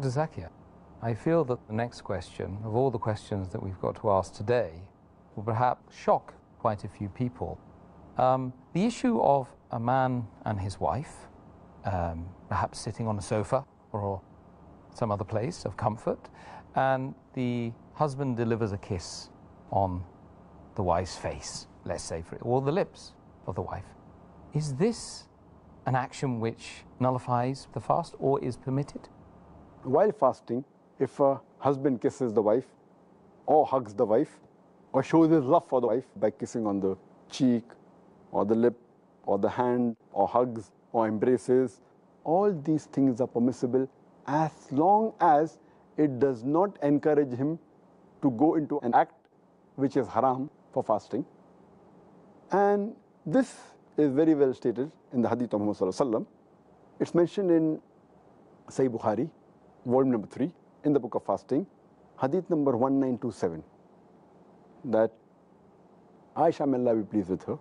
د.ذاكر, I feel that the next question, of all the questions that we've got to ask today, will perhaps shock quite a few people. The issue of a man and his wife, perhaps sitting on a sofa or some other place of comfort, and the husband delivers a kiss on the wife's face, let's say, or the lips of the wife. Is this an action which nullifies the fast or is permitted? While fasting, if a husband kisses the wife or hugs the wife or shows his love for the wife by kissing on the cheek or the lip or the hand or hugs or embraces, all these things are permissible as long as it does not encourage him to go into an act which is haram for fasting. And this is very well stated in the hadith of Muhammad sallallahu alaihi wasallam. It's mentioned in Sahih Bukhari, volume number 3, in the book of fasting, hadith number 1927, that Aisha, may Allah be pleased with her,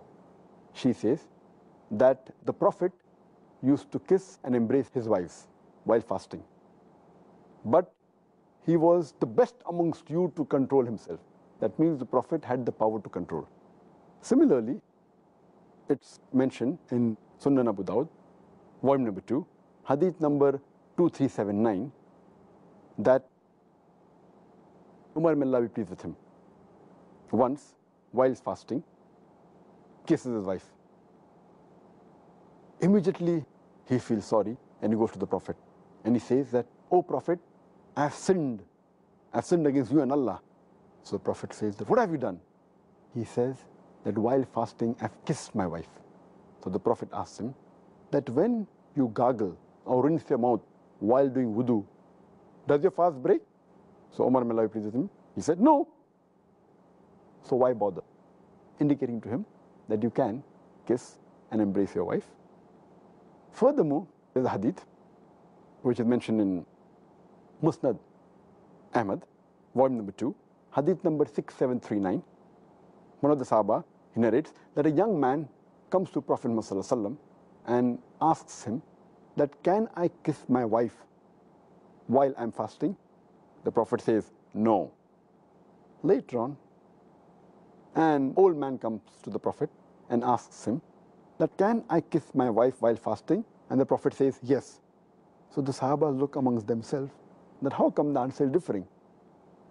she says that the Prophet used to kiss and embrace his wives while fasting. But he was the best amongst you to control himself. That means the Prophet had the power to control. Similarly, it's mentioned in Sunan Abu Dawud, volume number 2, hadith number 2379, that Umar, may Allah be pleased with him, once, while fasting, kisses his wife. Immediately, he feels sorry and he goes to the Prophet. And he says that, "O Prophet, I have sinned. I have sinned against you and Allah." So the Prophet says that, "What have you done?" He says that while fasting, I have kissed my wife. So the Prophet asks him that when you gargle or rinse your mouth while doing wudu, does your fast break? So Umar, may Allah be pleased with him, he said, "No." So why bother? Indicating to him that you can kiss and embrace your wife. Furthermore, there's a hadith which is mentioned in Musnad Ahmad, volume number 2, hadith number 6739. One of the Sahaba, he narrates that a young man comes to Prophet Muhammad sallallahu alaihi wasallam and asks him that, "Can I kiss my wife while I'm fasting?" The Prophet says, "No." Later on, an old man comes to the Prophet and asks him that, "Can I kiss my wife while fasting?" And the Prophet says, "Yes." So the Sahabas look amongst themselves that how come the answer is differing?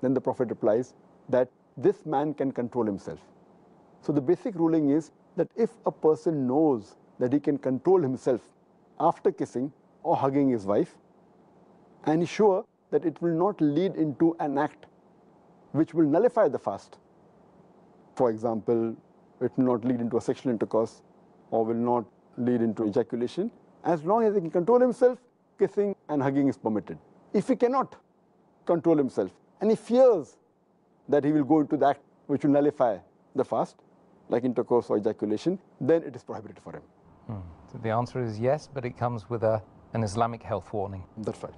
Then the Prophet replies that this man can control himself. So the basic ruling is that if a person knows that he can control himself after kissing or hugging his wife, and is sure that it will not lead into an act which will nullify the fast. For example, it will not lead into a sexual intercourse or will not lead into ejaculation. As long as he can control himself, kissing and hugging is permitted. If he cannot control himself and he fears that he will go into the act which will nullify the fast, like intercourse or ejaculation, then it is prohibited for him. So the answer is yes, but it comes with an Islamic health warning. That's right.